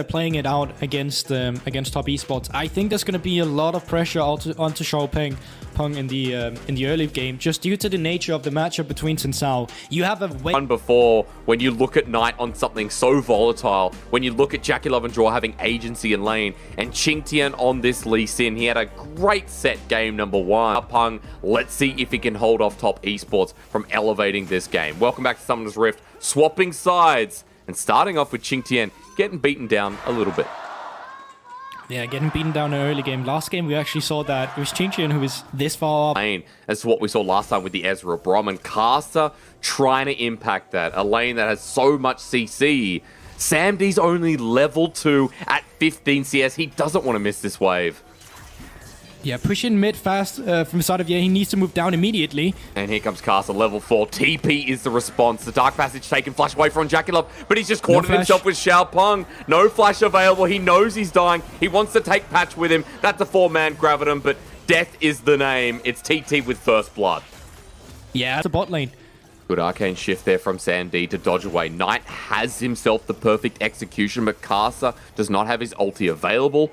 playing it out against top esports. I think there's going to be a lot of pressure onto Xiaopeng in the early game, just due to the nature of the matchup between Tensao. You have a way before when you look at Knight on something so volatile, when you look at JackeyLove and Draw having agency in lane, and Qingtian on this Lee Sin, he had a great set game number 1. Peng, let's see if he can hold off top esports from elevating this game. Welcome back to Summoner's Rift, swapping sides. And starting off with Qingtian getting beaten down a little bit. Yeah, getting beaten down in the early game. Last game, we actually saw that it was Qingtian who was this far up. As to what we saw last time with the Ezra Brom, and Caster trying to impact that. A lane that has so much CC. Samd's only level 2 at 15 CS. He doesn't want to miss this wave. Yeah, pushing mid fast from the side of he needs to move down immediately. And here comes Caster, level 4. TP is the response. The Dark Passage taken, flash away from JackeyLove, but he's just cornered himself with Xiaopeng. No flash available. He knows he's dying. He wants to take Patch with him. That's a 4-man Gravitum, but death is the name. It's TT with first blood. Yeah, it's a bot lane. Good arcane shift there from Samd to dodge away. Knight has himself the perfect execution, but Caster does not have his ulti available.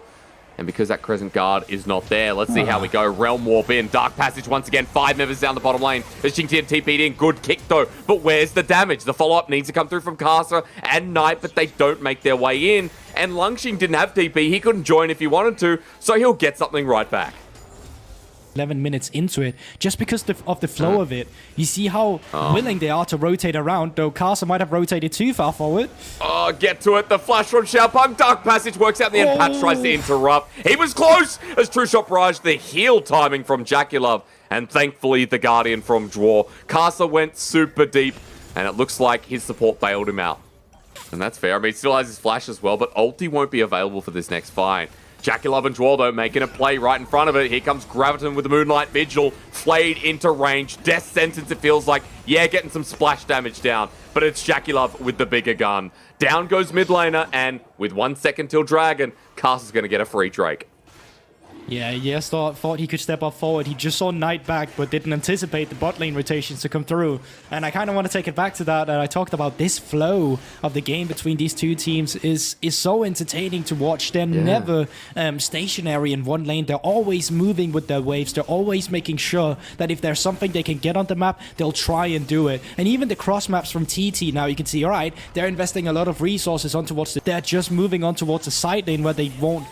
And because that Crescent Guard is not there, let's see how we go. Realm Warp in. Dark Passage once again. 5 members down the bottom lane. As Qingtian TP'd in. Good kick though. But where's the damage? The follow-up needs to come through from Caster and Knight, but they don't make their way in. And Lungxing didn't have TP. He couldn't join if he wanted to, so he'll get something right back. 11 minutes into it, just because of the flow of it. You see how willing they are to rotate around, though Caster might have rotated too far forward. Oh, get to it. The flash from Xiaopeng. Dark Passage works out in the end. Patch tries to interrupt. He was close as True Shot barrage. The heal timing from JackeyLove, and thankfully the Guardian from Draw. Caster went super deep, and it looks like his support bailed him out. And that's fair. I mean, he still has his flash as well, but ulti won't be available for this next fight. JackeyLove and Draw, though, making a play right in front of it. Here comes Graviton with the Moonlight Vigil. Flayed into range. Death Sentence, it feels like. Yeah, getting some splash damage down. But it's JackeyLove with the bigger gun. Down goes mid laner, and with 1 second till Dragon, Caster's going to get a free Drake. Yeah, yes, thought he could step up forward. He just saw Knight back, but didn't anticipate the bot lane rotations to come through. And I kind of want to take it back to that. And I talked about this flow of the game between these two teams is so entertaining to watch. They're never stationary in one lane. They're always moving with their waves. They're always making sure that if there's something they can get on the map, they'll try and do it. And even the cross maps from TT now, you can see, all right, they're investing a lot of resources on towards they're just moving on towards the side lane where they won't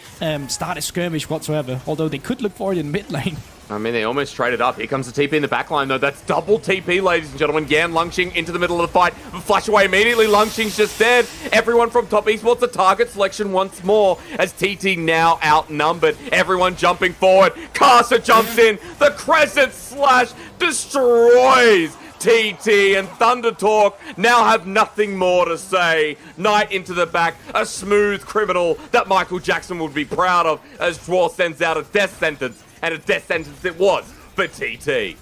start a skirmish whatsoever. Although they could look for it in mid lane. I mean, they almost traded up. Here comes the TP in the back line, though. That's double TP, ladies and gentlemen. Gan Lungxing into the middle of the fight. Flash away immediately. Lungxing's just dead. Everyone from top esports, the target selection once more, as TT now outnumbered. Everyone jumping forward. Caster jumps in. The Crescent Slash destroys TT, and THUNDERTALK now have nothing more to say. Knight into the back, a smooth criminal that Michael Jackson would be proud of, as Draw sends out a death sentence, and a death sentence it was for TT.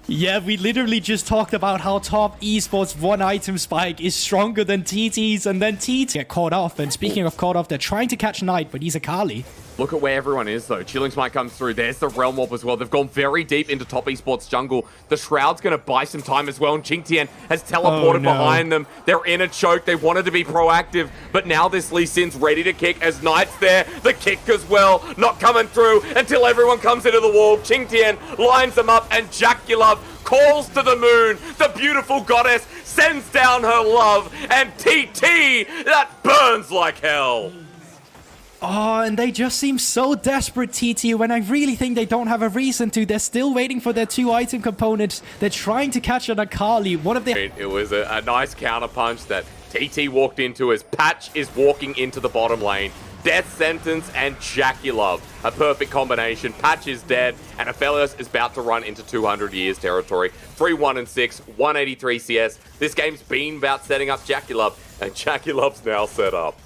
Yeah, we literally just talked about how top esports one item spike is stronger than TT's, and then TT get caught off. And speaking of caught off, they're trying to catch Knight, but he's a Kali. Look at where everyone is, though. Chillings might come through. There's the Realm Warp as well. They've gone very deep into top esports jungle. The Shroud's going to buy some time as well, and Qingtian has teleported behind them. They're in a choke. They wanted to be proactive, but now this Lee Sin's ready to kick as Knight's there. The kick as well, not coming through until everyone comes into the wall. Qingtian lines them up, and JackeyLove calls to the moon. The beautiful goddess sends down her love, and TT, that burns like hell. Oh, and they just seem so desperate, TT, when I really think they don't have a reason to. They're still waiting for their 2 item components. They're trying to catch an Akali. One of their... It was a nice counterpunch that TT walked into as Patch is walking into the bottom lane. Death Sentence and JackeyLove. A perfect combination. Patch is dead, and Aphelios is about to run into 200 years territory. 3-1-6, 183 CS. This game's been about setting up JackeyLove, and JackeyLove's now set up.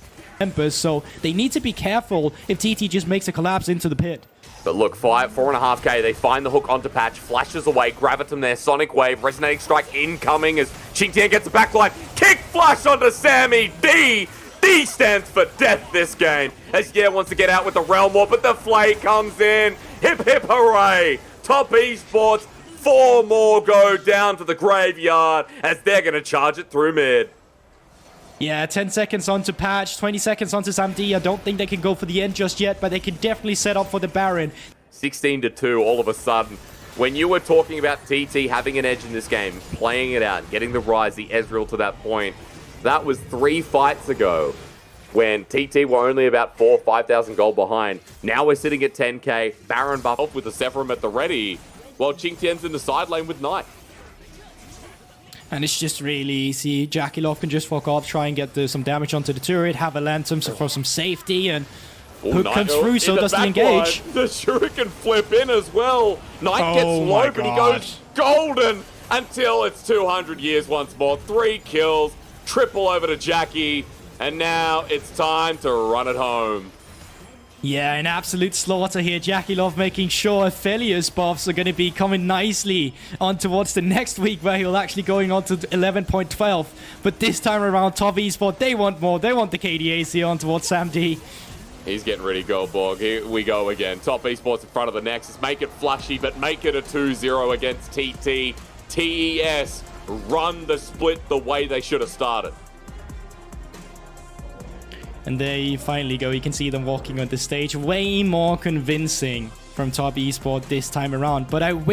So they need to be careful if TT just makes a collapse into the pit. But look, 4.5k, they find the hook onto Patch, flashes away, Graviton there, Sonic Wave, Resonating Strike incoming as Qingtian gets the backline, kick flash onto Sammy, D stands for death this game, as wants to get out with the Realm Warp, but the Flay comes in, hip hip hooray, top esports, 4 more go down to the graveyard, as they're going to charge it through mid. Yeah, 10 seconds onto Patch, 20 seconds onto SamD. I don't think they can go for the end just yet, but they can definitely set up for the Baron. 16-2 all of a sudden. When you were talking about TT having an edge in this game, playing it out, getting the Rise, the Ezreal to that point, that was 3 fights ago when TT were only about 4,000 or 5,000 gold behind. Now we're sitting at 10k, Baron buff off with the Sephiroth at the ready, while Qingtian's in the side lane with Knight. And it's just really easy. Jakilov can just fuck off, try and get some damage onto the turret, have a Lantern for some safety, and Hook comes through, so does the engage. The Shuriken flip in as well. Knight gets low, but he goes golden until it's 200 years once more. 3 kills, triple over to Jackie, and now it's time to run it home. Yeah, an absolute slaughter here. Jakilov making sure Aphelios buffs are going to be coming nicely on towards the next week, where he'll actually going on to 11.12. But this time around, Top Esports, they want more. They want the KDAC on towards SamD. He's getting ready to go, Borg. Here we go again. Top Esports in front of the Nexus. Make it flashy, but make it a 2-0 against TT. TES run the split the way they should have started. And there you finally go. You can see them walking on the stage. Way more convincing from Top Esports this time around. But I will